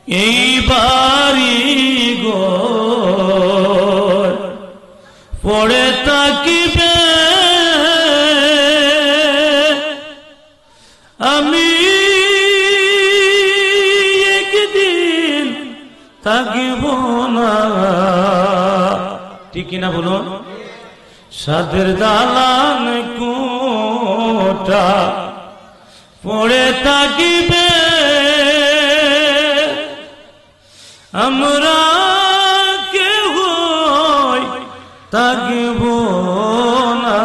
এই বাড়ি ঘর পড়ে থাকিবে আমি একদিন থাকিব না, ঠিক কিনা বলুন? সাদের দালান কোটা পড়ে থাকিবে আমরা কেহ থাকিব না,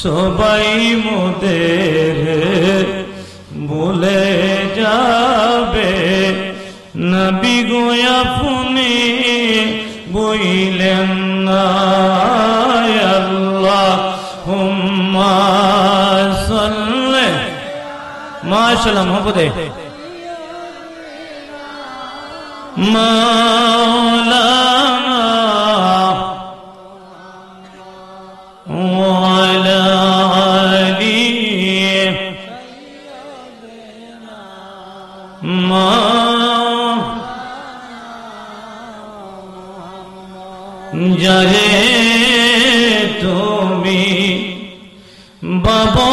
সবাই মোদের ভুলে যাবে, নবী গো আপনি বইলেন না। আল্লাহুম্মা সাল্লি মাশাআল্লাহ মোহাম্মদে মাওলানা ওয়ালা আলি মা যারে তুমি বাবা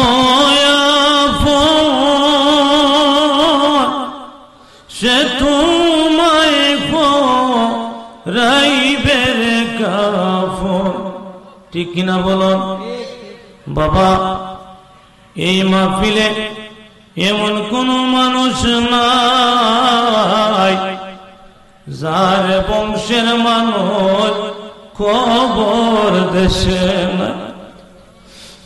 সে তোমায় রাইবের কাফন, ঠিক কিনা বলুন? বাবা, এই মাহফিলে এমন কোন মানুষ নাই যার বংশের মানুষ কবর দেশে না,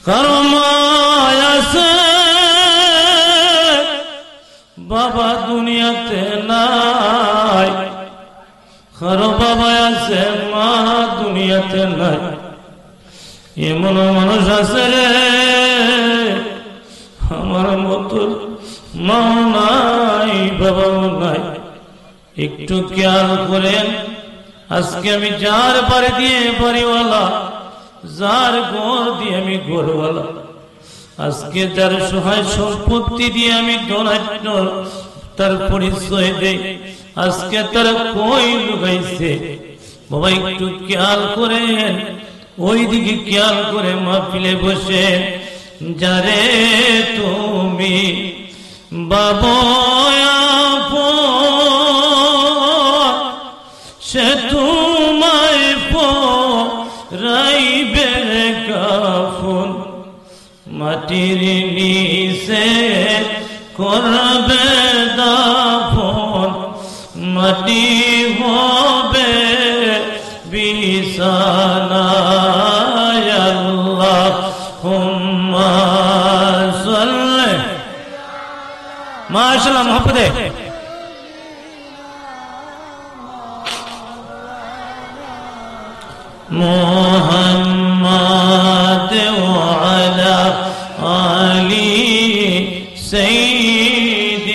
কারো মায় আছে বাবা দুনিয়াতে নাই, কারো বাবা আছে মা দুনিয়াতে নাই। এমন মানুষ আছে রে আমার মতো মাও নাই বাবাও নাই। একটু খেয়াল করেন, আজকে আমি যার বাড়ি দিয়ে বাড়িওয়ালা, যার ঘর দিয়ে আমি ঘরওয়ালা, আজকে যার সহায় সম্পত্তি দিয়ে আমি ধনাঢ্য তার পরিচয় দেই, আজকে তার কই লুকাইছে বাবা একটু খেয়াল করেন, ওই দিকে খেয়াল করে মাহফিলে বসে যারে তুমি বাবা সে তোমায় রাইবে কাফন, মাটির নিচে করবে দাফন, মাটি হবে বিছানা। আল্লাহুম্মা সাল্লি মাশাআল্লাহ মোহাম্মদে মুহাম্মদ ওয়া আলা আলি সাইয়্যিদিনা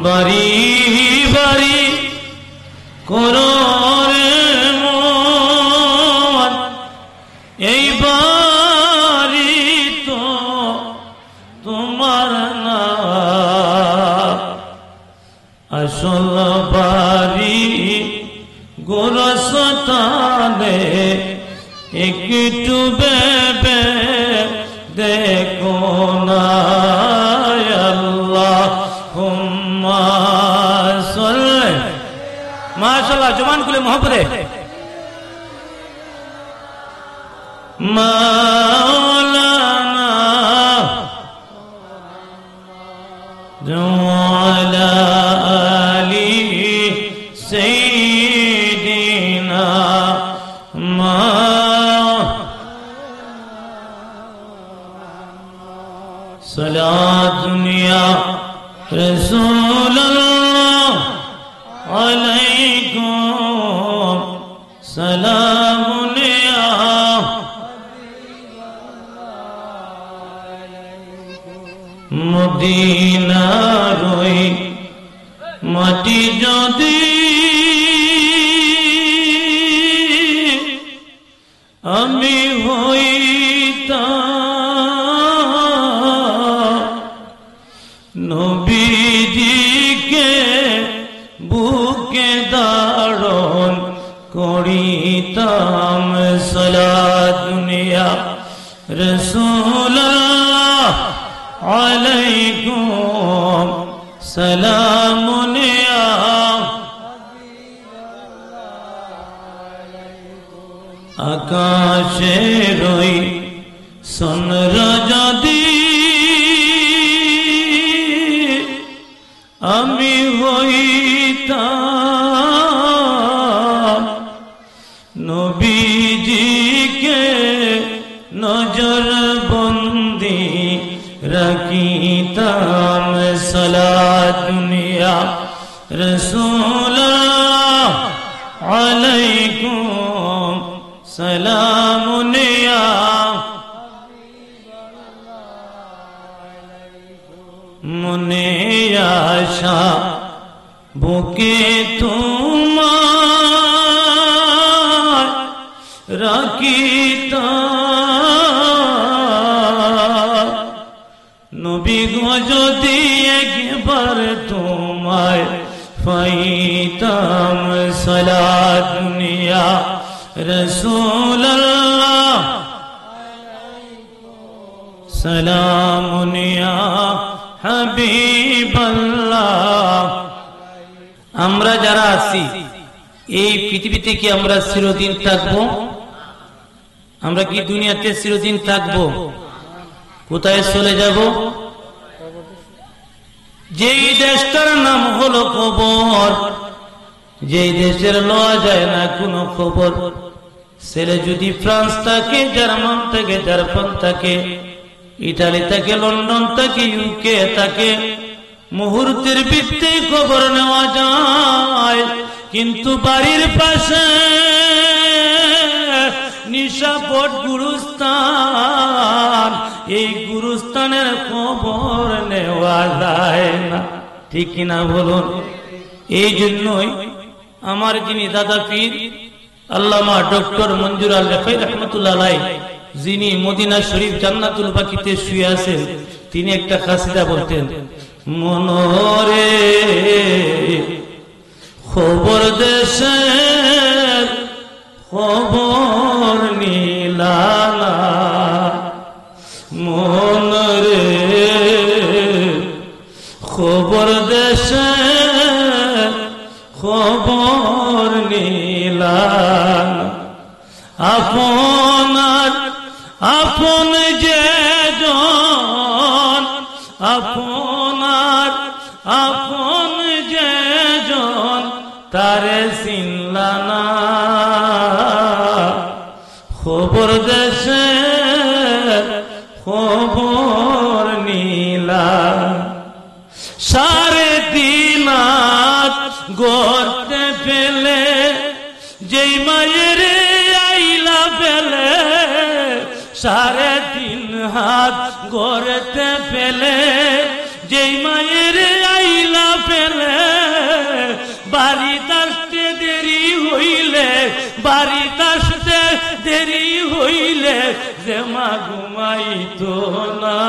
বাড়ি বাড়ি করো রে মন, এই বাড়ি তো তোমার না, আসল বাড়ি গোরস্থানে একটু ভেবে দেখো না। আল্লাহুম্মা সাল্লি মাশাআল্লাহ জবান খুলে মোহব্বতে মাওলানা ওয়ালা আলি সাইয়্যিদিনা সালাত দুনিয়া রাসূলুল্লাহ আলাইকুম সালামুন ইয়া মদিনার ওই মাটি যদি আমি হইতাম নবীজিকে বুকে ধারণ করিতাম সালাত দুনিয়া রাসূলুল্লাহ আলাইকুম সালামুন ইয়া আকাশের ওই চন্দ্র যদি আমি হইতাম নবীজিকে নজর বন্দি রাখিতাম সালাত দুনিয়া রাসূলুল্লাহ আলাইকুম সালামুন ইয়া মনে আশা বুকে তোমার রাখিতাম নবী গো যদি একবার তোমায় পাইতাম সালাত দুনিয়া রাসূলুল্লাহ সালামুন ইয়া হাবিবাল্লাহ। আমরা যারা আছি এই পৃথিবীতে কি আমরা চিরদিন থাকবো? আমরা কি দুনিয়াতে চিরদিন থাকবো? কোথায় চলে যাব? যেই দেশটার নাম হলো কবর, যেই দেশের লওয়া যায় না কোনো খবর। ছেলে যদি ফ্রান্স থাকে, জার্মান থাকে, জাপান থাকে, ইটালি থাকে, লন্ডন থাকে, ইউকে থাকে, মুহূর্তের ভিত্তিতে খবর নেওয়া যায়। কিন্তু বাড়ির পাশে নিশাপট গুরুস্থান, এই গুরুস্থানের খবর নেওয়া যায় না, ঠিক কিনা বলুন? এই জন্যই আমার যিনি দাদা পীর আল্লামা ডক্টর মঞ্জুর আল রেফাই রহমতুল্লাহ আলাইহি, যিনি মদিনা শরীফ জান্নাতুল বাকিতে শুয়ে আছেন, তিনি একটা কাসিদা বলতেন, মনরে খবর দেশের খবর নীলালা, মনরে খবর দেশের খবর নীলালা। আপনার আপন যে জন, আপনার আপন যে জন, তারে চিনলা না, খবর দেশে খবর নীলা। সাড়ে দিন গড়তে পেলে যেই মায়ের আইলা পেলে, সাড়ে তিন হাত গড়তে পেলে যেই মায়ের আইলা পেলে, বাড়িতে আসতে দেরি হইলে, বাড়িতে আসতে দেরি হইলে যে মা ঘুমাইতো না,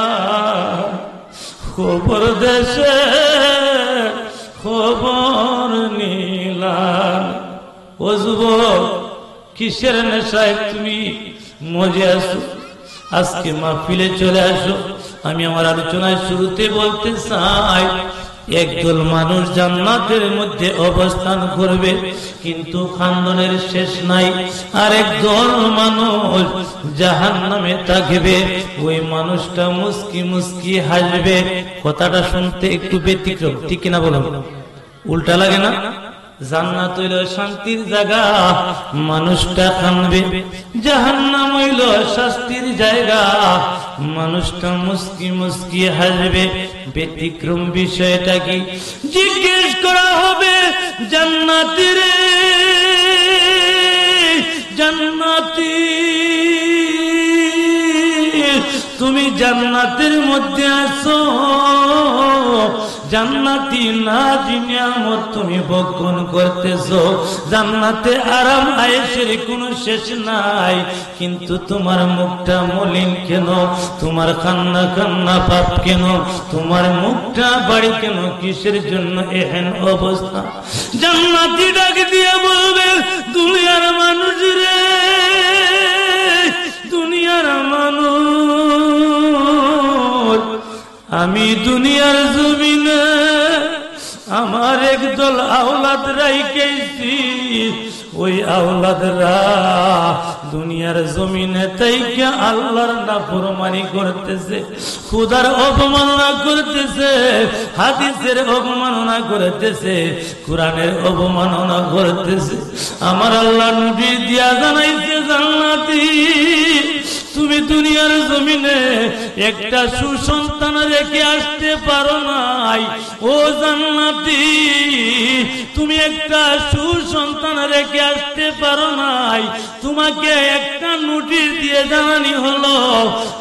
খবর দেশে খবর নীলা। ও যুবক, কিসের নেশায় তুমি মজে আসো? আজকে মাহফিলে চলে আসো। আমি আমার আলোচনায় শুরুতে বলতে চাই, একদল মানুষ জান্নাতের মধ্যে অবস্থান করবে, কিন্তু খান্দনের শেষ নাই। আর একদল মানুষ জাহান্নামে থাকবে, ওই মানুষটা মুস্কি মুস্কি হাসবে। কথাটা শুনতে একটু ব্যতিক্রম, ঠিক কিনা বলুন? উল্টা লাগে না? জান্নাত হইল শান্তির জায়গা, মানুষটা কাঁদবে। জাহান্নাম হইল শাস্তির জায়গা, মানুষটা মুস্কি মুস্কি হাসবে। ব্যতিক্রম বিষয়টা কি? জিজ্ঞেস করা হবে, জান্নাতি রে জান্নাতি, তুমি জান্নাতের মধ্যে আছো, জান্নাতি নাজ নিয়ামত তুমি ভক্ষণ করতেছো, জান্নাতে আরাম আয়েশের কোনো শেষ নাই, কিন্তু তোমার মুখটা মলিন কেন, তোমার কান্না কান্না পাপ কেন, তোমার মুখটা বাড়ি কেন, কিসের জন্য এহেন অবস্থা? জান্নাতি ডাক দিয়ে বলবে, দুনিয়ার মানুষ রে, দুনিয়ার মানুষ, আমি দুনিয়ার জমিনে আমার একদল আওলাদ রাইখেছি, ওই আওলাদরা দুনিয়ার জমিনে তাইকে আল্লাহর নাফরমানি করতেছে, খোদার অবমাননা করতেছে, হাদিসের অবমাননা করতেছে, কোরআনের অবমাননা করতেছে। আমার আল্লাহ নবী দিয়া জানাইছে, জান্নাতি তুমি দুনিয়ার জমিনে একটা সুসন্তান রেখে আসতে পারো নাই, ও জান্নাতি তুমি একটা সুসন্তান রেখে আসতে পারো নাই, তোমাকে একটা নোটিশ দিয়ে জানানি হলো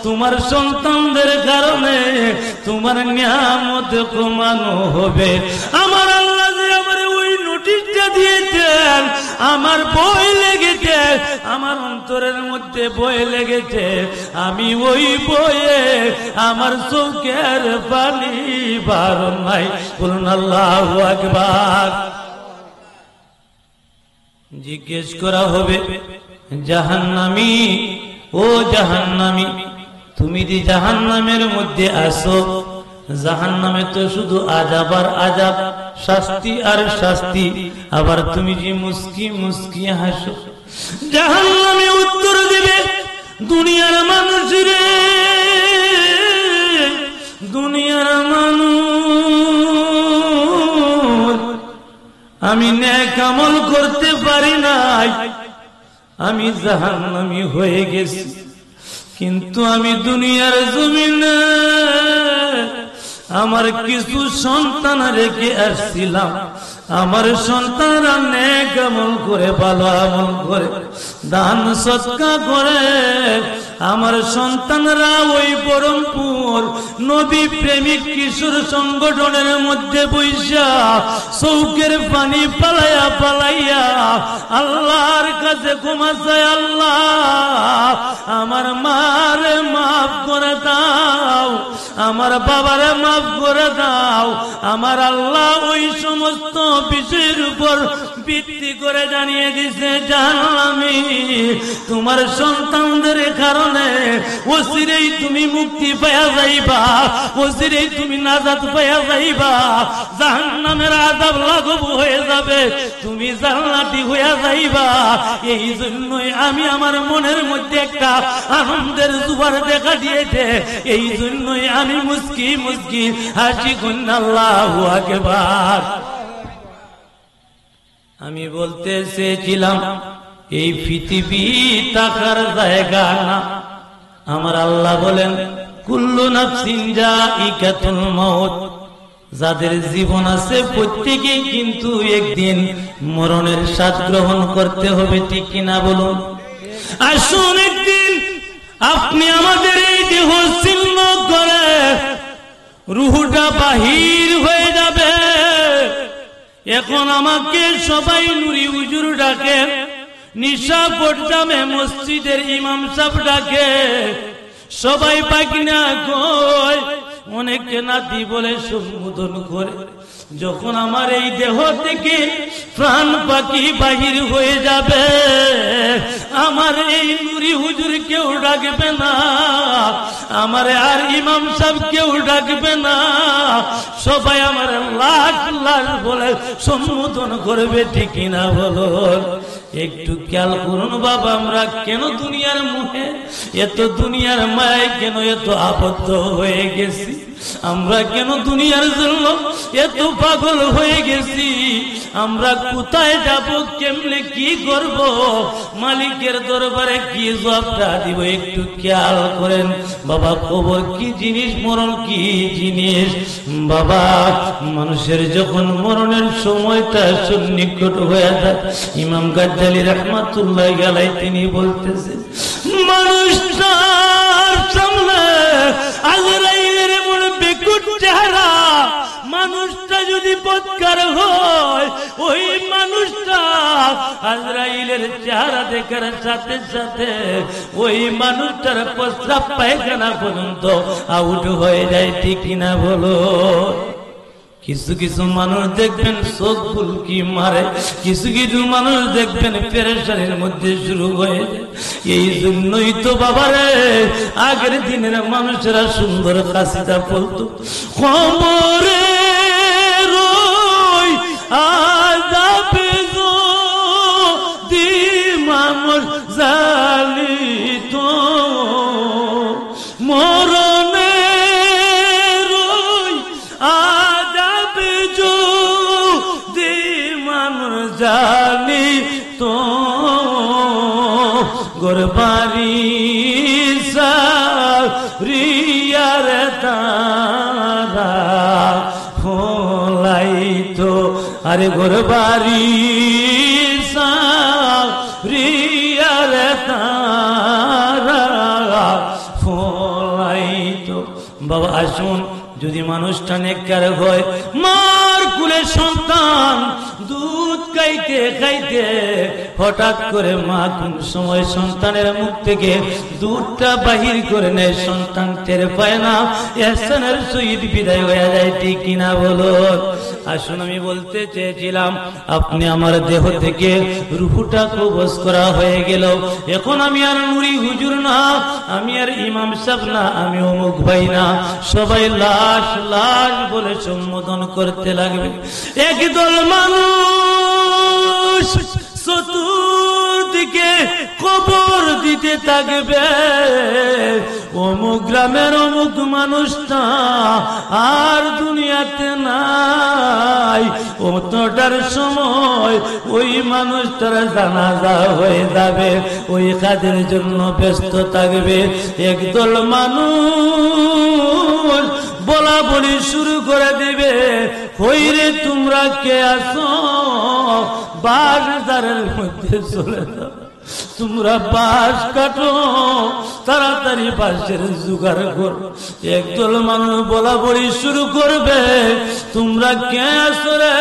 তোমার সন্তানদের কারণে তোমার নিয়ামত কমানো হবে। আমার আল্লাহ যে আমার ওই নোটিশটা দিয়েছেন, আমার ভয় লেগেছে, আমার অন্তরের মধ্যে ভয় লেগেছে, আমি ওই বয়ে আমার চোখের পানি বার নাই। বলুন আল্লাহু আকবার। জিজ্ঞেস করা হবে, জাহান্নামী ও জাহান্নামী, তুমি যে জাহান্নামের মধ্যে আসো, জাহান্নামে তো শুধু আযাব আর আযাব, শাস্তি আর শাস্তি, আবার তুমি যে মুস্কি মুস্কি হাসো। জাহান্নামে উত্তর দিবে, দুনিয়ার মানুষ রে, দুনিয়ার মানুষ, আমি নেক আমল করতে পারি নাই, আমি জাহান্নামী হয়ে গেছি, কিন্তু আমি দুনিয়ার জমিনে আমার কিছু সন্তান রেখে আসছিলাম, আমার সন্তানরা নেক আমল করে, ভালো আমল করে, দান সদকা করে, আমার সন্তানরা ওই বরমপুর নবী প্রেমিক কিশোর সংগঠনের মধ্যে বৈশা চৌকের পানি পালাইয়া পালাইয়া আল্লাহর কাছে ক্ষমা চায়, আল্লাহ আমার মারে মাফ করে দাও, আমার বাবারে মাফ করে দাও। আমার আল্লাহ ওই সমস্ত বিষয়ের উপর ভিত্তি করে জানিয়ে দিছে, জাহান্নামী তোমার সন্তানদের কারণে অচিরেই তুমি মুক্তি পাইয়া যাইবা, অচিরেই তুমি নাজাত পাইয়া যাইবা, জাহান্নামের আযাব লাঘব হয়ে যাবে, তুমি জান্নাতি হইয়া যাইবা। এই জন্যই আমি আমার মনের মধ্যে একটা আনন্দের জোয়ার দেখা দিয়েছে, এই জন্যই আমি মুস্কি মুস্কি হাসি কন্যা। আল্লাহু আকবার। আমি বলতে চেয়েছিলাম এই পৃথিবী টাকার জায়গা না। আমার আল্লাহ বলেন, কুল্লু নাফসিন যায়িকাতুল মাউত, যাদের জীবন আছে প্রত্যেকেই কিন্তু একদিন মরণের স্বাদ গ্রহণ করতে হবে, ঠিক কিনা বলুন? আসুন একদিন আপনি আমাদের এই দেহ ছিন্ন করে রুহটা বাহির হয়ে যাবে। এখন আমাকে সবাই নুরি হুজুর ডাকে, নিশা পড়জামে মসজিদের ইমাম সাহেব ডাকে, সবাই পাকিনা কয়, অনেকে নাতি বলে সম্বোধন করে। যখন আমার এই দেহ থেকে প্রাণ পাখি বাহির হয়ে যাবে, আমার এই নুরি হুজুর কেউ ডাকবে না, আমার আর ইমাম সাহেব কেউ ডাকবে না, সবাই আমার লাখ লাখ বলে সম্বোধন করবে, ঠিক না বলো? একটু খেয়াল করুন বাবা, আমরা কেন দুনিয়ার মুখে এত, দুনিয়ার মায় কেন এত আবদ্ধ হয়ে গেছি? আমরা কেন দুনিয়ার জন্য এত পাগল হয়ে গেছি? আমরা কোথায় যাব, কেমনে কি করব, মালিকের দরবারে কি জবাবটা দিব? একটু খেয়াল করেন বাবা, কবর কি জিনিস, মরণ কি জিনিস? বাবা, মানুষের যখন মরণের সময়টা সন্নিকট হয়ে যায়, ইমাম গাজ্জালী রাহমাতুল্লাহি আলাইহি তিনি বলতেছেন, মানুষটার সামনে আজরাইলের মনে বেকুট চেহারা, মানুষ নেককার হয় ওই মানুষটা আজরাইলের চেহারা দেখার সাথে সাথে ওই মানুষটার প্রস্রাব পায়খানা পর্যন্ত আউট হয়ে যায়, ঠিক কিনা বলো? কিছু কিছু মানুষ দেখবেন চোখ ফুলকি মারে, কিছু কিছু মানুষ দেখবেন পেরেশানির মধ্যে শুরু হয়ে যায়। এই জন্যই তো বাবারে আগের দিনের মানুষেরা সুন্দর কাশিটা বলতো, খবরে রই আযাবে যদি মানুষ জালিত মরণে রই আযাবে যদি মানুষ জালিত গোরবারি সারিয়ার তারা ফলাইতো, আরে গোরবারি সারিয়ার তারা ফলাইতো। বাবা আসুন, যদি মানুষটা নেককার হয়, মার কুলে সন্তান দুধ খাইতে খাইতে হঠাৎ করে মা কোন সময় সন্তানের মুখ থেকে দুধটা বাহির করে নেয়, সন্তান টের পায় না, ইহসানের সহিত বিদায় হয়ে যায়, ঠিক কিনা বলো? আসুন, আমি বলতে চেয়েছিলাম আপনি আমার দেহ থেকে রূহটা কবজ করা হয়ে গেল, এখন আমি আর নুরি হুজুর না, আমি আর ইমাম সাহেব না, আমি অমুক ভাই না, সবাই লাশ লাশ বলে সম্বোধন করতে লাগবে। একদল মানুষ চতুর্দিকে কবর দিতে থাকবে, অমুক গ্রামের অমুক মানুষটা আর দুনিয়াতে নাই, অতটার সময় ওই মানুষটার জানাজা হয়ে যাবে, ওই কাজের জন্য ব্যস্ত থাকবে। একদল মানুষ বলা বলি শুরু করে দিবে, হইরে তোমরা কে আসো, বাজারের মধ্যে চলে যাও, তোমরা বাঁশ কাটো, তাড়াতাড়ি বাঁশের জোগাড় করো। একদল মানুষ বলা বলি শুরু করবে, তোমরা কে আসো রে,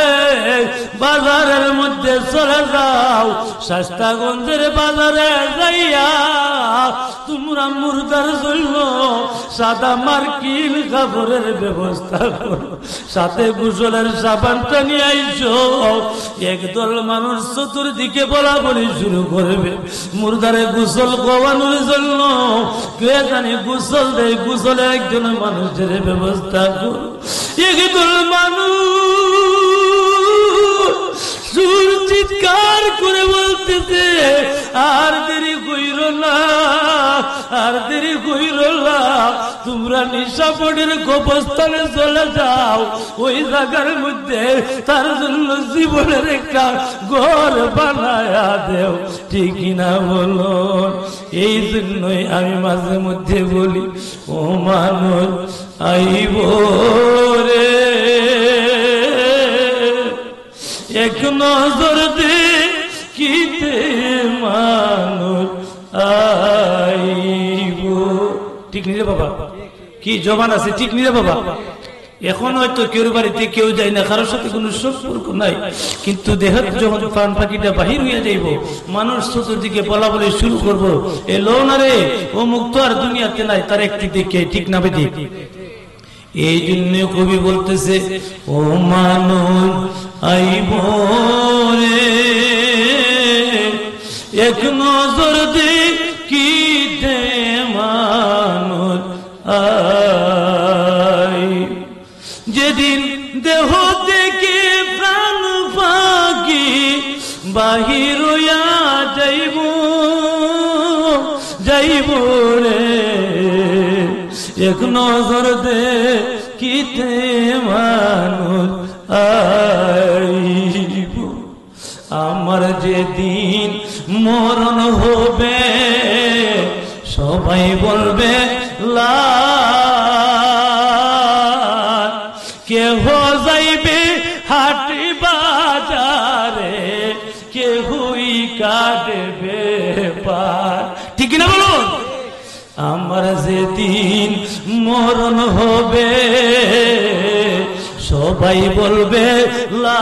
বাজারের মধ্যে চলে যাও, শাস্তাগঞ্জের বাজারে যাইয়া তোমরা মুর্দার জন্য সাদা মার্কিন কাপড়ের ব্যবস্থা করো, সাথে গোসলের সাবানটা নিয়ে আইসো। একদল মানুষ চতুর্দিকে বলা বলি শুরু করবে, মুর্দারে গোসল করানোর জন্য কে জানি গোসল দেয়, গোসলে একজন মানুষের ব্যবস্থা করো। একদল মানুষ চিৎকার করে বলতেছে, আর দেরি কইর না, আর দেরি কইর না, তোমরা নিশাপড়ের গোপস্থানে চলে যাও, ওই জায়গার মধ্যে তার জন্য জীবনের একটা ঘর বানায়া দেও, ঠিক না বলো? এই জন্যই আমি মাঝে মধ্যে বলি, ও মানুষ আইব রে, এক নজর দেখিতে মানুষ আইব, ঠিক নিরে বাবা? কি জবান আছে, ঠিক নিরে বাবা? এখন হয়তো কেউ বাড়িতে কেউ যায় না, কারোর সাথে কোনো সম্পর্ক নাই, কিন্তু দেহের যখন প্রাণ পাখিটা বাহির হয়ে যাইব, মানুষ চতুর্দিকে বলা বলে শুরু করবো, এ লো না রে, ও মুক্ত আর দুনিয়াতে নাই, তার একটি দিকে, ঠিক না বেদি? এই জন্য কবি বলতেছে, ও মানুষ আইব রে, এক নজর দেখিতে মানুষ আই, যেদিন দেহ থেকে প্রাণ পাখি বাহির হইয়া যাইব, যাইব রে, এক নজর দেখিতে মানুষ আইব। আমার যেদিন মরণ হবে সবাই বলবে লাশ, কেহ যাইবে হাটি বাজারে, কেহই কাটবে পার, ঠিক না বলুন? আমার যেদিন মরণ হবে সবাই বলবে লাশ,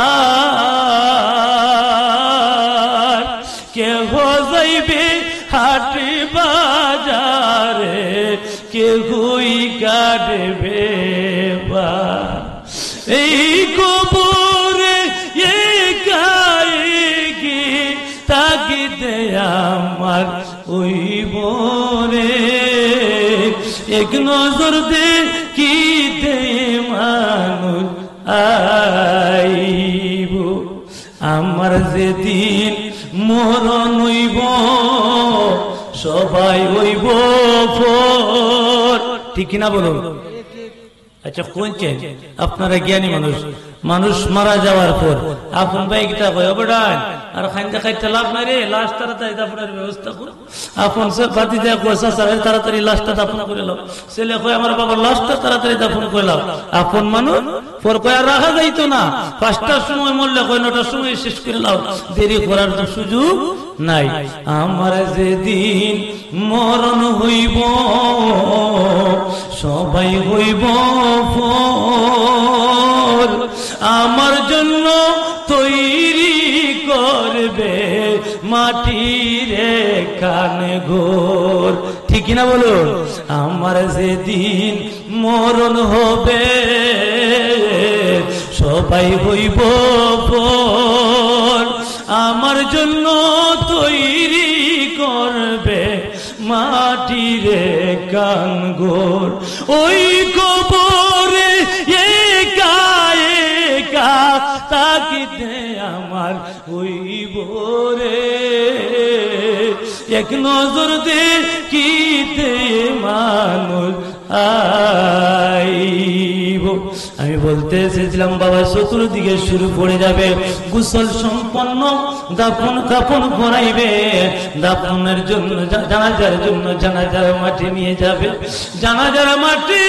কেহ যাইবে হাটে বাজারে, কেহই কাটবে বা এই কবরে একাকি তাকিতে আমার ওই বরে, এক নজর দেখিতে মানুষ আইব, আমার যেদিন মরণ হইব সবাই হইব ফর, ঠিক কিনা বলুন? আচ্ছা কোনছেন আপনারা জ্ঞানী মানুষ, মানুষ মারা যাওয়ার পর আপন বাইকটা কয় অবডান আর খাইতে খাইতে লাভ নাই রে, লাশ তাড়াতাড়ি দাফনের ব্যবস্থা কর। আপন সে বাতি দেয়া পয়সা চাবে তাড়াতাড়ি লাশটা দাফন করে লাও, ছেলে কয় আমার বাবার লাশটা তাড়াতাড়ি দাফন করে লাও। আপন মানুষ পর কয় আর রাখা যাইতো না, 5টার সময় মরলে কয় 9টার সময় শেষ করে লাও, দেরি করার তো সুযোগ নাই। আমার যেদিন মরণ হইব সবাই হইব ফর, আমার জন্য তৈরি করবে মাটির কানে ঘর, ঠিক কিনা বলুন? আমার যেদিন মরণ হবে সবাই হইব ফর, আমার জন্য তৈরি করবে মাটির কানগর, ওই কবরে একা একা তাকিতে আমার হইব রে, এক নজর দেখিতে মানুষ আইব। আমি বলতে এসেছিলাম বাবা চতুর্দিকে শুরু পড়ে যাবে, গোসল সম্পন্ন দাফন কাফন করাইবে, দাফনের জন্য জানাজার জন্য জানাজার মাটি নিয়ে যাবে, জানাজার মাটি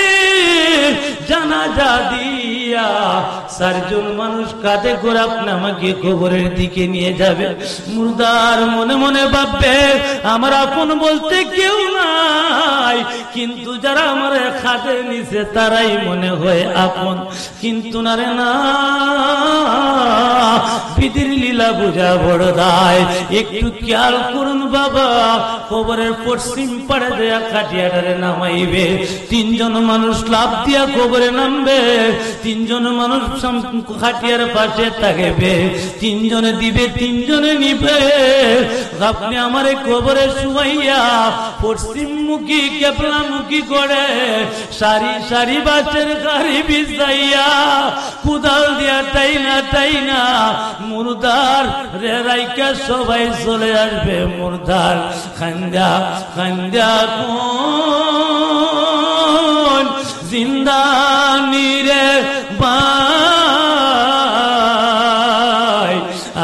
জানাজা দিয়া 4 জন মানুষ কাঁধে করে আপনি আমাকে কবরের দিকে নিয়ে যাবে। মুর্দার মনে মনে ভাববে আমার আপন বলতে কেউ নাই, কিন্তু যারা আমার খাদে নিছে তারাই মনে হয় আপন, কিন্তু না রে না, বিধির লীলা বুঝা বড় দায়। একটু খেয়াল করুন বাবা, কবরের পশ্চিম পাড়ে দেয়া খাটিয়াটারে নামাইবে, 3 জন মানুষ লাফ দিয়া কবরে নামবে, 3 জন মানুষ খাটিয়ার পাশে থাকবে, 3 জনে দিবে 3 জনে নিবে। আপনি আমারে কবরে শুয়াইয়া পশ্চিম মুখী কেবলা মুখী করে সারি সারি বাঁশের গাড়ি বিছাইয়া কুদাল দিয়া টাইনা মুর্দার রে রাইকা সবাই চলে আসবে। মুর্দার খান্দা খান্দা কোন জিন্দানি রে বাই,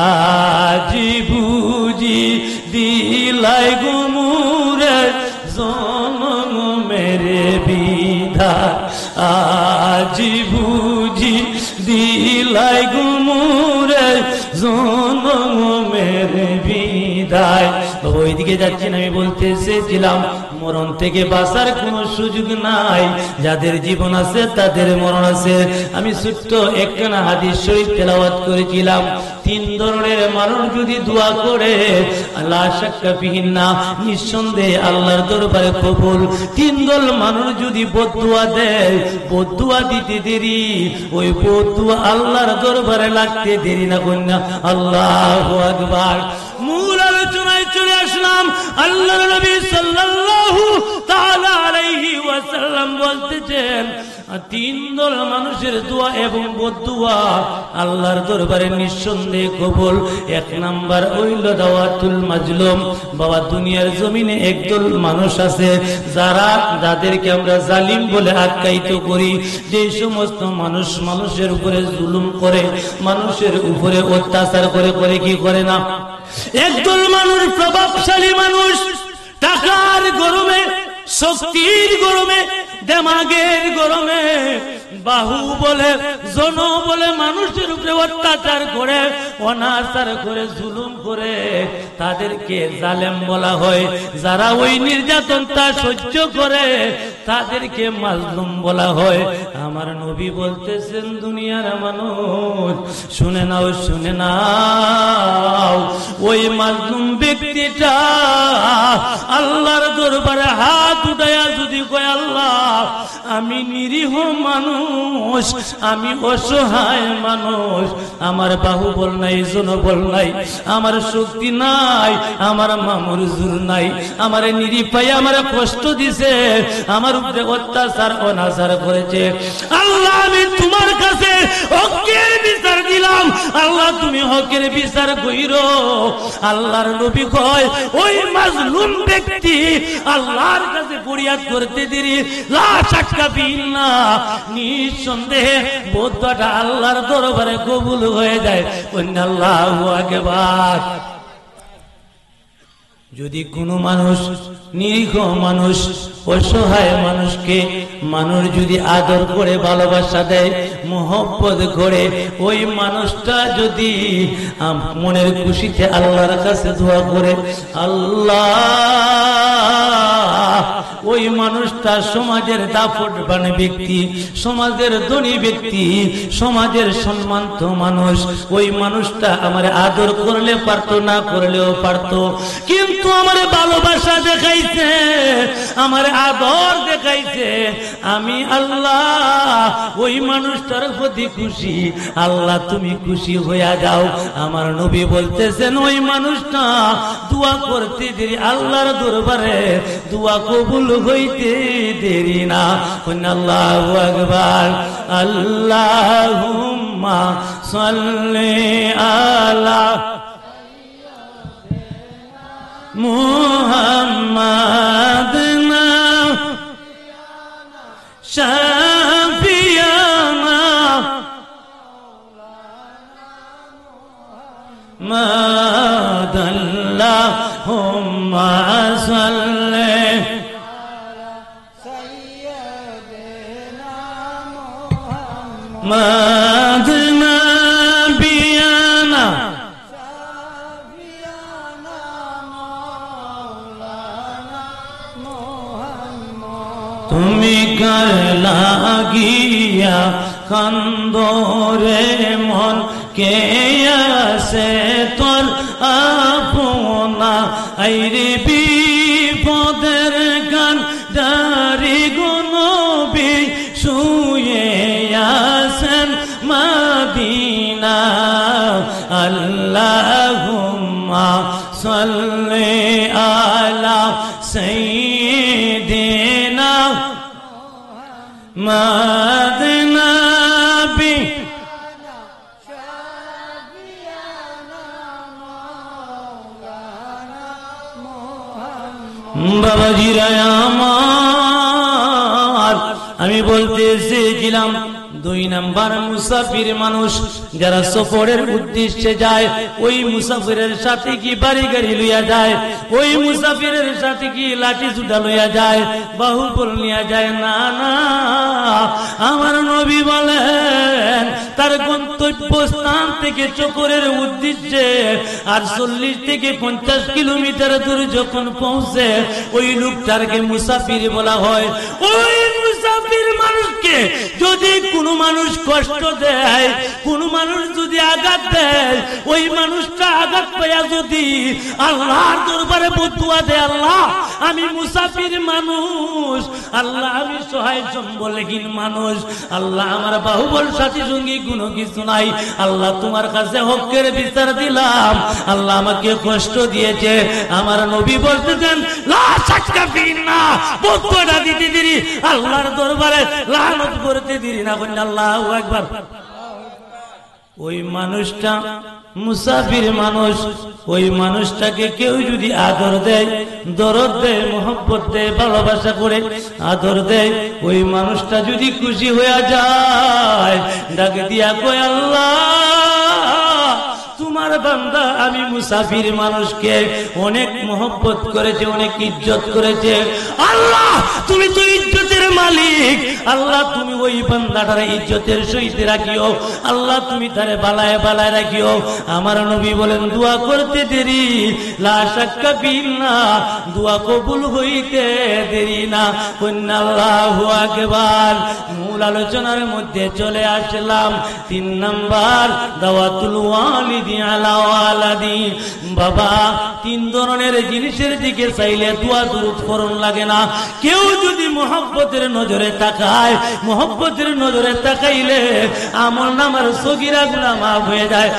আজি বুঝি দিলাই গুমুরে জনম মেরে বিধা, আজি বুঝি দিলাই গুমুরে জনম মেরে বিদায়। ওইদিকে যাচ্ছেন, আমি বলতে এসেছিলাম মরণ থেকে বাঁচার কোনো সুযোগ নাই, যাদের জীবন আছে তাদের মরণ আছে। আমি ছোট্ট একখানা হাদিস শরীফ তেলাওয়াত করেছিলাম, 3 ধরনের মানুষ যদি দোয়া করে আল্লাহ শাক্কা ফিহিন্না, নিঃসন্দেহে আল্লাহর দরবারে কবুল। 3 দল মানুষ যদি বদদুয়া দেয়, বদদুয়া দিতে দেরি, ওই বদদুয়া আল্লাহর দরবারে লাগতে দেরি না কন্যা। আল্লাহু আকবার। মূল আলোচনায় চলে আসলাম। আল্লাহর নবী সাল্লাল্লাহু তাআলা আলাইহি ওয়াসাল্লাম বলতেছেন, 3 দল মানুষের দোয়া এবং বদদুয়া আল্লাহর দরবারে নিঃসন্দেহে কবুল। 1 নাম্বার হইল দাওয়াতুল মাজলুম। বাবা দুনিয়ার জমিনে একদল মানুষ আছে যাদেরকে আমরা জালিম বলে আখ্যায়িত করি, যে সমস্ত মানুষ মানুষের উপরে জুলুম করে, মানুষের উপরে অত্যাচার করে কি করে না। একদল মানুষ প্রভাবশালী মানুষ, টাকার গরমে, শক্তির গরমে, দেমাগের গরমে বাহু বলে জন বলে মানুষের উপরে অত্যাচার করে, অনাচার করে, জুলুম করে, তাদেরকে জালেম বলা হয়। যারা ওই নির্যাতনটা সহ্য করে তাদেরকে মাজলুম বলা হয়। আমার নবী বলতেছেন, দুনিয়ার মানুষ শুনে নাও, শুনে নাও, ওই মাজলুম ব্যক্তিটা আল্লাহর দরবারে হাত উঠায়া যদি কয়, আল্লাহ আমি নিরীহ মানুষ, আমি অসহায় মানুষ, আমার বাহুবল নাই, জনবল নাই, আমার শক্তি নাই, আমার মামুর জোর নাই, আমার নিরীপাই আমার কষ্ট দিছে, আমার উপরে অত্যাচার অনাচার করেছে, আল্লাহ আমি তোমার কাছে হকের বিচার দিলাম, আল্লাহ তুমি হকের বিচার কইরো। আল্লাহর নবী কয়, ওই মাজলুম ব্যক্তি আল্লাহর কাছে ফরিয়াদ করতে দেরি, লা শাক্কা বিল্লাহ, নিঃসন্দেহে বদুয়াটা আল্লাহর দরবারে কবুল হয়ে যায়। আল্লাহু আকবার। যদি কোনো মানুষ, নিরীহ মানুষ, অসহায় মানুষকে মানুষ যদি আদর করে, ভালোবাসা দেয়, মোহব্বত করে, ওই মানুষটা যদি মনের খুশিতে আল্লাহর কাছে দোয়া করে, আল্লাহ ওই মানুষটা সমাজের দাপটবান ব্যক্তি, সমাজের ধনী ব্যক্তি, সমাজের সম্মানিত মানুষ, ওই মানুষটা আমার আদর করলে পারতো, না করলেও পারতো, কিন্তু আমার ভালোবাসা দেখাইছে, আমার আদর দেখাইছে, আমি আল্লাহ ওই মানুষটার প্রতি খুশি, আল্লাহ তুমি খুশি হইয়া যাও। আমার নবী বলতেছেন, ওই মানুষটা দোয়া করতে দেরি, আল্লাহর দরবারে দোয়া কবুল হইতে দেরি না। আল্লাহু আকবার। আল্লাহুম্মা সাল্লি আলা মুহাম্মাদিনা শাফিয়ানা মাদাল্লাহুম্মা সাল্লি মাদিনা বিয়ানা তুমি কার লাগিয়া কান্দরে মন, কে আছে তোর আপনা, আইরে বিপদের গান দারি গুনবি শুয়ে আছেন মদিনা। আল্লাহুম্মা সাল্লি আলা সাইয়্যিদিনা মাদিনা বি বাবাজিরা আমার, আমি বলতে চেয়েছিলাম, 2 নাম্বার মুসাফির মানুষ যারা সফরের উদ্দেশ্যে যায়, ওই মুসাফিরের সাথে কি বাড়ি গাড়ি লইয়া যায়, ওই মুসাফিরের সাথে কি লাঠি জুতা লইয়া যায়, বাহুবল নিয়ে যায় না, না। আমার নবী বলেন, তার গন্তব্য স্থান থেকে চকরের উদ্দেশ্যে আর 40 থেকে 50 কিলোমিটার দূর যখন পৌঁছে, ওই লোকটাকে মুসাফির বলা হয়। ওই মুসাফির মানুষকে যদি কোনো মানুষ কষ্ট দেয়, কোন মানুষ যদি আঘাত দেয়, ওই মানুষটা আঘাত পাইয়া যদি আল্লাহর দরবারে বদুয়া দেয়, আল্লাহ আমি মুসাফির মানুষ, আল্লাহ আমি সহায় সম্বলহীন মানুষ, আল্লাহ আমার বাহুবল সাথী সঙ্গী কোনো কিছু নাই, আল্লাহ তোমার কাছে হকের বিচার দিলাম, আল্লাহ আমাকে কষ্ট দিয়েছে, আমার নবী বলতেছেন, লা শাক্কা ফিন্নাহ, বদুয়াটা দিতে দেরি, আল্লাহর দরবারে লানত করতে দেরি না। আল্লাহু আকবার। ওই মানুষটা মুসাফির মানুষ, ওই মানুষটাকে কেউ যদি আদর দেয়, দরদ দেয়, মোহব্বত দেয়, ভালোবাসা করে আদর দেয়, ওই মানুষটা যদি খুশি হয়ে যায়, ডাক দিয়া কয়, আল্লাহ তোমার বান্দা আমি মুসাফির মানুষকে অনেক মোহব্বত করেছে, অনেক ইজ্জত করেছে, আল্লাহ তুমি তো ইজ্জতের মালিক আল্লাহ তুমি ওই বান্দাটার ইজ্জতের সহিত রাখিও, আল্লাহ তুমি তারে বালায় বালায় রাখিও। আমার নবী বলেন দোয়া করতে দেরি, লা শাক্কা বিল্লাহ, দোয়া কবুল হইতে দেরি না। আল্লাহু আকবার। মূল আলোচনার মধ্যে চলে আসলাম। 3 নাম্বার দাওয়াতুল ওয়ালিদি আলা ওয়ালাদি। বাবা 3 ধরনের জিনিসের দিকে চাইলে দোয়া দুরূদ ফরন লাগে না। কেউ যদি মহব্বতের নজরে তাকায়, মহব্বতের নজরে তাকাইলে আমলনামার সগীরা গুনাহ মাফ হয়ে যায়।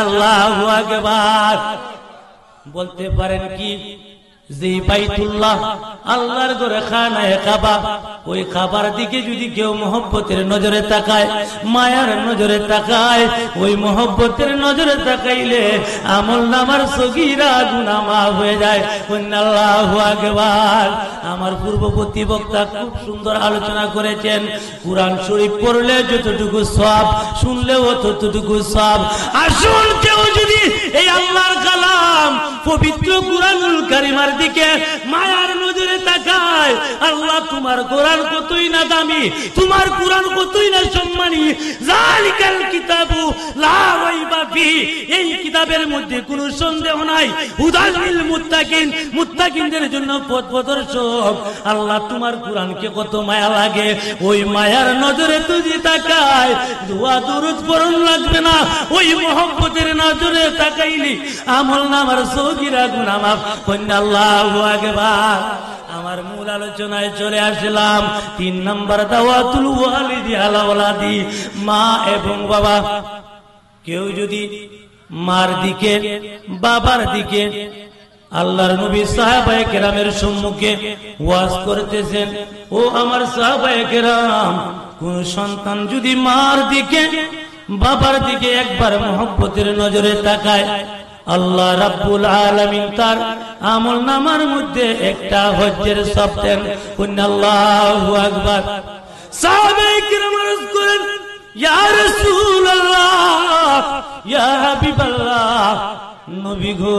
আল্লাহু আকবার। বলতে পারেন কি যে বাইতুল্লাহ আল্লাহর ঘরে খানায়ে কাবা, ওই কাবার দিকে যদি কেউ মহব্বতের নজরে তাকায়, মায়ার নজরে তাকায়, ওই মহব্বতের নজরে তাকাইলে আমলনামার সগীরা গুনাহ মাফ হয়ে যায়। আল্লাহু আকবার। আমার পূর্ববর্তী বক্তা খুব সুন্দর আলোচনা করেছেন, কুরআন শরীফ পড়লে যতটুকু সওয়াব, শুনলেও ততটুকু সওয়াব। আসুন কেউ যদি এই আল্লাহর কালাম পবিত্র কুরআনুল কারীমের দিকে মায়ার নজরে তাকায়, আল্লাহ তোমার কোরআন কতই না দামি, তোমার কোরআন কতই না সম্মানী। যালিকাল কিতাবু লা রাইবা ফি, এই কিতাবের মধ্যে কোনো সন্দেহ নাই। হুদাল লিল মুত্তাকিন, মুত্তাকিনদের জন্য পথ প্রদর্শক। আল্লাহ তোমার কোরআনকে কত মায়া লাগে, ওই মায়ার নজরে তুই তাকায়, দোয়া দুরূদ পড়ন লাগবে না। ওই মহব্বতের নজরে তাকাইলি আমলনামার সগীরা গুনাহ মাফ। আল্লাহু আকবার। আমার মূল আলোচনায় চলে আসলাম। 3 নাম্বার দাওয়াতুল ওয়ালিদি আলা ওয়ালাদি। মা এবং বাবা, কেউ যদি মার দিকে বাবার দিকে, আল্লাহর নবী সাহাবায়ে কেরামের সম্মুখে ওয়াজ করতেছেন, ও আমার সাহাবায়ে কেরাম, কোন সন্তান যদি মার দিকে বাবার দিকে একবার মহব্বতের নজরে তাকায়, আল্লাহ রাব্বুল আলামিন তার আমলনামার মধ্যে একটা হজ্জের সওয়াব দেন। আল্লাহু আকবার। সাহাবায়ে কেরাম আরজ করেন, ইয়া রাসূলুল্লাহ, ইয়া হাবিবাল্লাহ, নবী গো,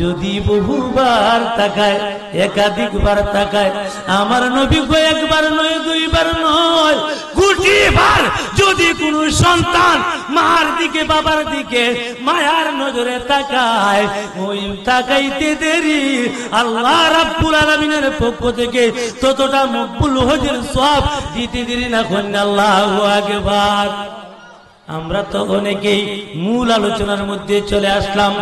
যদি বহুবার তাকায়, একাধিকবার তাকায়, আমার নবী গো একবার নয়, 2 বার নয়, কোটি বার যদি কোন সন্তান মার দিকে বাবার দিকে মায়ার নজরে তাকায়, ওই তাকাইতে দেরি আল্লাহ রাব্বুল আলামিনের পক্ষ থেকে ততটা মকবুল হজের সওয়াব দিতে দেরি না। আল্লাহু আকবার। আমরা তো অনেকেই মূল আলোচনার মধ্যে চলে আসলাম।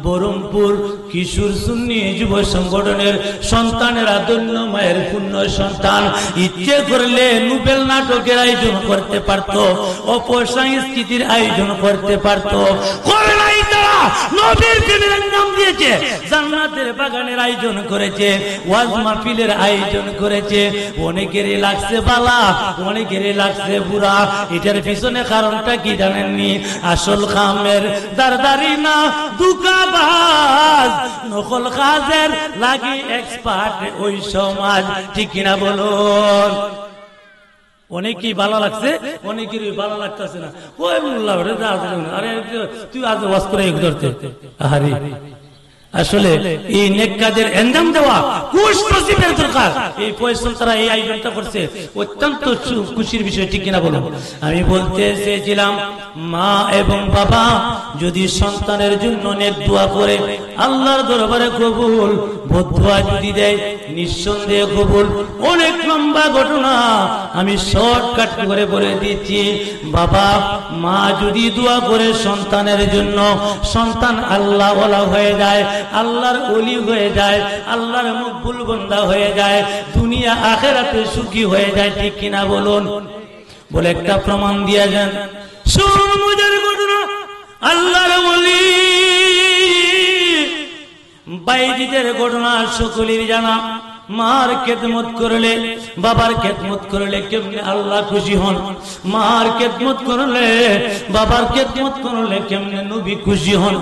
বহরমপুর কিশোর সুন্নি যুব সংগঠনের সন্তানেরা ধন্য মায়ের পুণ্য সন্তান, ইচ্ছে করলে নোবেল নাটকের আয়োজন করতে পারত, অপসংস্কৃতির আয়োজন করতে পারত, করে নাই। তারা নবীর প্রেমের নাম দিয়েছে, জান্নাতের বাগানের আয়োজন করেছে, ওয়াজ মাহফিলের আয়োজন করেছে। অনেকেরই লাগছে বালা, অনেকেরই লাগছে বুড়া। এটার পিছনে কারণটা কি জানেননি? আসল কামের দারদারি না, দুকাবাজ নকল কাজের লাগি এক্সপার্ট ওই সমাজ। ঠিক কিনা বলুন? অনেকেই ভালো লাগছে, অনেকেরই ভালো লাগতেছে না। ওই মোল্লা আরে তুই আজ ওয়াজ করে ধরতে। আরে আসলে এই নেক কাজের এনজাম দেওয়া কুশ নসিবের দরকার। এই পয়সা তারা এই আয়োজনটা করছে, অত্যন্ত খুশির বিষয়। ঠিক কিনা বলুন? আমি বলতে চেয়েছিলাম, মা এবং বাবা যদি সন্তানের জন্য নেক দোয়া করে, আল্লাহর দরবারে কবুল। বদদোয়া যদি দেয়, নিঃসন্দেহে কবুল। অনেক লম্বা ঘটনা আমি শর্টকাট করে বলে দিচ্ছি। বাবা মা যদি দোয়া করে সন্তানের জন্য, সন্তান আল্লাহ ওয়ালা হয়ে যায়, আল্লাহর ওলি হয়ে যায়, আল্লাহর মকবুল বান্দা হয়ে যায়, দুনিয়া আখিরাতে সুখী হয়ে যায়। ঠিক কিনা বলুন? বলে একটা প্রমাণ দিয়া যান। শুনুন মজার ঘটনা। আল্লাহর ওলি বাইজিদের ঘটনা সকলের জানা। মার খেদমত করলে, বাবার খেদমত করলে কেমনে আল্লাহ খুশি হন? মার খেদমত করলে, বাবার খেদমত করলে কেমনে নবী খুশি হন?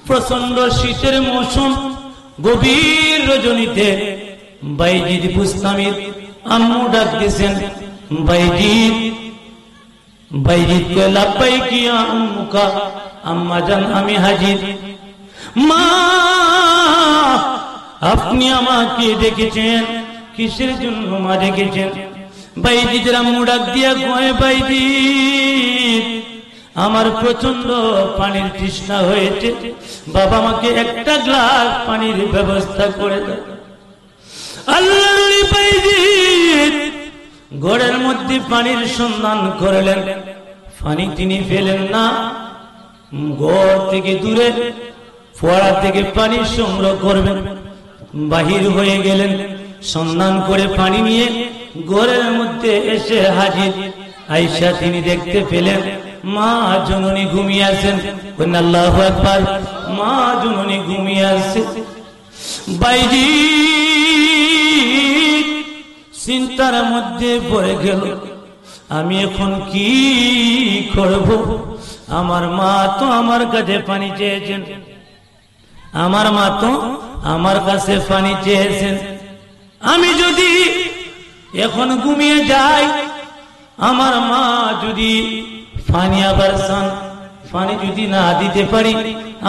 প্রচন্ড শীতের মৌসুম, গভীর রজনীতে বাইজিদ বুস্তামির আম্মু ডাক দিয়েছেন, বাইজিদ। বাইজিদ কে লাব্বাইকি ইয়া উম্মুকা, আম্মা জান আমি হাজির। মা আপনি আমাকে ডেকেছেন, কিসের জন্য মা ডেকেছেন? বাইজিদের আম্মু ডাক দিয়া কয়, বাইজি আমার প্রচন্ড পানির তৃষ্ণা হয়েছে, বাবা আমাকে একটা গ্লাস পানির ব্যবস্থা করে দাও। আল্লাহর বাইজি ঘরের মধ্যে পানির সন্ধান করলেন, পানি তিনি পেলেন না। ঘর থেকে দূরে ফোয়ারা থেকে পানি সংগ্রহ করবেন, বাহির হয়ে গেলেন। সন্ধান করে পানি নিয়ে ঘরের মধ্যে এসে হাজির। আয়েশা তিনি দেখতে পেলেন মা জননী ঘুমিয়ে আছেন। আল্লাহু আকবার, মা জননী ঘুমিয়ে আছে। বাইজি চিন্তার মধ্যে পড়ে গেল, আমি এখন কি করব? আমার মা তো আমার কাছে পানি চেয়েছেন, আমার মা তো আমার কাছে পানি চেয়েছেন। আমি যদি এখন ঘুমিয়ে যাই, আমার মা যদি পানি আবার চান, পানি যদি না দিতে পারি,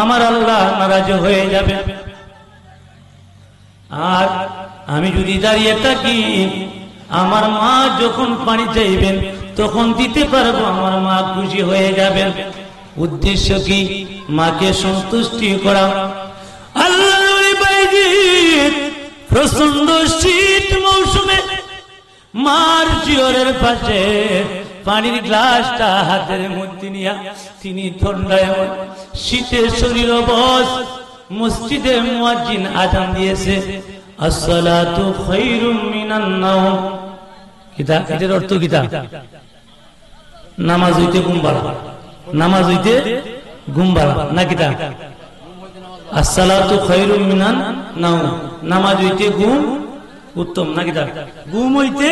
আমার আল্লাহ নারাজ হয়ে যাবে। আর আমি যদি দাঁড়িয়ে থাকি, আমার মা যখন পানি চাইবেন তখন দিতে পারবো, আমার মা খুশি হয়ে যাবেন। উদ্দেশ্য কি? মাকে সন্তুষ্টি করা। আল্লাহর বাইজি প্রচন্ড শীত মৌসুমে মার শিয়রের পাশে পানির গ্লাসটা হাতের মধ্যে নিয়ে তিনি ঠান্ডায় শীতে শরীর অবশ। মসজিদে মুয়াজ্জিন আযান দিয়েছে, আসসালাতু খায়রুম মিনান নাওম। কিতা এর অর্থ কিতা? নামাজ হইতে ঘুম ভালো, নামাজ হইতে ঘুম ভালো না কিতা? আসসালাতু খায়রুম মিনান নাওম, নামাজ হইতে ঘুম উত্তম না কিতা? ঘুম হইতে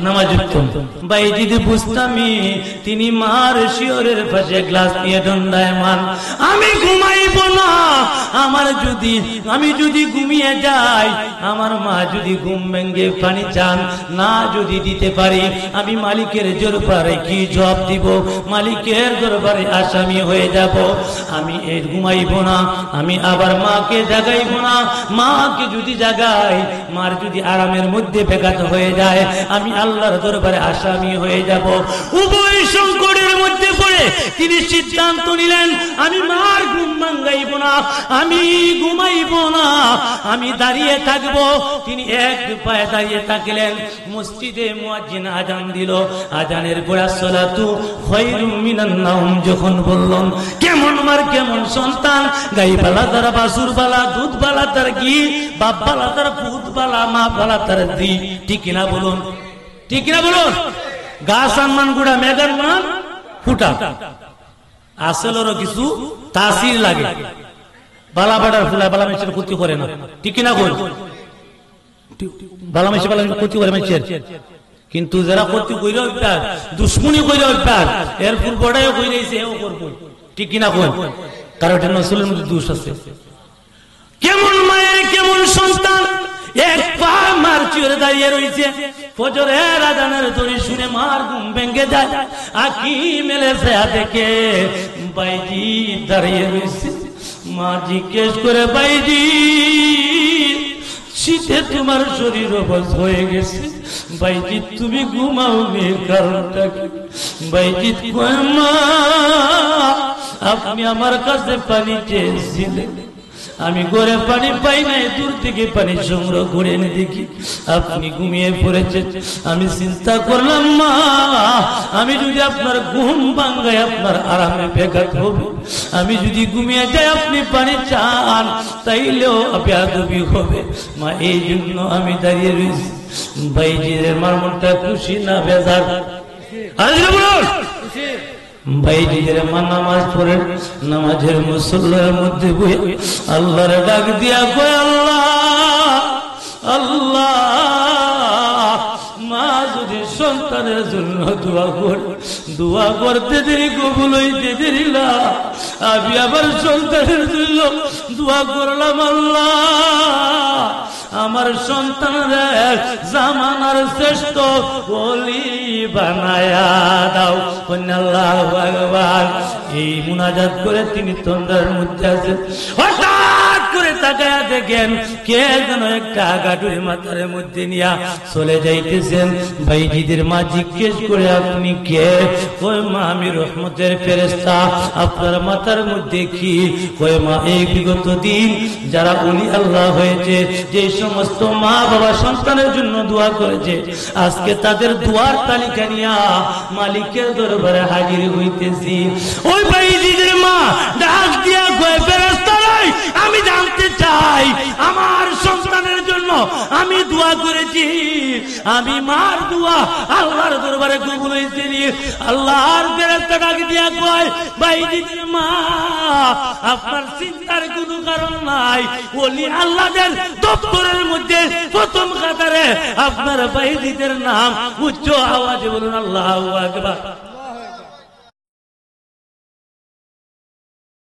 নামাজ উত্তম। বাইজি বুঝতামি তিনি মার শিয়রের পাশে গ্লাস নিয়ে দণ্ডায়মান। আমি ঘুমাইব না, আমি যদি ঘুমিয়ে যাই, আমার মা যদি ঘুম ভেঙে পানি চান না যদি দিতে পারি, আমি মালিকের দরবারে কি জবাব দিব? মালিকের দরবারে আসামি হয়ে যাব। আমি এর ঘুমাইব না, আমি আবার মাকে জাগাইব না। মাকে যদি জাগাই, মার যদি আরামের মধ্যে ব্যাঘাত হয়ে যায়, আমি আল্লাহর দরবারে আসামি হয়ে যাব। উভয় সংকটের মধ্যে পড়ে তিনি সিদ্ধান্ত নিলেন, আমি মার ঘুম ভাঙাইব না, আমি ঘুমাইব না, আমি দাঁড়িয়ে থাকব। তিনি এক পায়ে দাঁড়িয়ে থাকলেন। মসজিদে মুয়াজ্জিন আযান দিল। আযানের পর আসসালাতু খায়রুম মিনান নাওম যখন বললেন, কেমন মার কেমন সন্তান, গাই বালা তার বাসুর বালা, দুধ বালা তার ঘি, বাপ বালা তার পুত বালা, মা বালা তার দি। ঠিক না বলুন? ঠিক না বলুন? গাছ আম্মান গুড়া মেঘার মান ফুটা, আসলেরও কিছু তাসির লাগে। বালা বাড়ার ফুলা বালা মেয়েছের ক্ষতি করে না। ঠিক না বল? বালা মেয়েছে বালা ক্ষতি করে মেয়েছের, কিন্তু যারা ক্ষতি কইরে অভ্যাস, দুশ্মনী কইরে অভ্যাস, এর ফুল বড়াইও কইরেছে এও করবো। ঠিক কিনা কই? কারণ এটা নসলের মধ্যে দোষ আছে। কেমন মায়ের কেমন সন্তান, এক পা মার চিরে দাঁড়িয়ে রয়েছে। ফজরের আযানের ধ্বনি শুনে মার ঘুম ভেঙে যায়। আঁখি মেলেছে দেখে বাইজি দাঁড়িয়ে রয়েছে। মা জিজ্ঞেস করে, বাইজি শীতে তোমার শরীর অবশ হয়ে গেছে, বাইজি তুমি ঘুমাওনি কারণটা কি? বাইজি কয়, মা আপনি আমার কাছে পানি চেয়েছিলেন, আমি ঘরে পানি পাই নাই, দূর থেকে পানি সংগ্রহ করে এনে দেখি আপনি ঘুমিয়ে পড়েছেন। আমি চিন্তা করলাম, মা আমি যদি আপনার ঘুম ভাঙাই আপনার আরামে ব্যাঘাত হবে, আমি যদি ঘুমিয়ে যাই আপনি পানি চান তাইলেও বেয়াদবি হবে। মা এই জন্য আমি দাঁড়িয়ে রয়েছি। বাইজির মার মনটা খুশি না বেজার? আরে বলুন। বাইজির মা নামাজ পড়ে, নামাজের মুসল্লার মধ্যে বসে আল্লাহর ডাক দিয়া কয়, আল্লাহ আল্লাহ, মা যদি সন্তানের জন্য দোয়া করে, দোয়া করতে দেরি কবুল হইতে দেরি না, আমি আবার সন্তানের জন্য দোয়া করলাম, আল্লাহ আমার সন্তানের জামানার শ্রেষ্ঠ ওলি বানায়া দাও। আল্লাহু আকবার। এই মুনাজাত করে তিনি তন্দ্রার মধ্যে আছেন। হঠাৎ করে তাকায়া দেখেন কে যেন একটা গাটুরি মাথার মধ্যে নিয়া চলে যাইতেছেন। ভাইজিদের মা জিজ্ঞেস করে, আপনি কে? ওই মা, আমি রহমতের ফেরেশতা, আপনার মাথার মধ্যে কি? ওই মা, এই বিগত দিন যারা ওলি আল্লাহ হয়েছে, যে সমস্ত মা বাবা সন্তানের জন্য দোয়া করেছে, আজকে তাদের দোয়ার তালিকা নিয়া মালিকের দরবারে হাজির হইতেছি। ওই ভাইজিদের মা ডাক দিয়া কয়, ফেরেশতা নাই, আমি জানতে চাই আমার সন্তানের জন্য আমি দোয়া করেছি, আমি মার দোয়া আল্লাহর দরবারে কবুল হয়েছে। আল্লাহর ফেরেশতা ডাক দিয়া কয়, ভাইজিদের মা, আপনার চিন্তার কোনো কারণ নাই। ওলি আল্লাহদের দপ্তরের মধ্যে প্রথম কাতারে আপনার ভাইজিদের নাম। উচ্চ আওয়াজে বলুন আল্লাহু আকবার।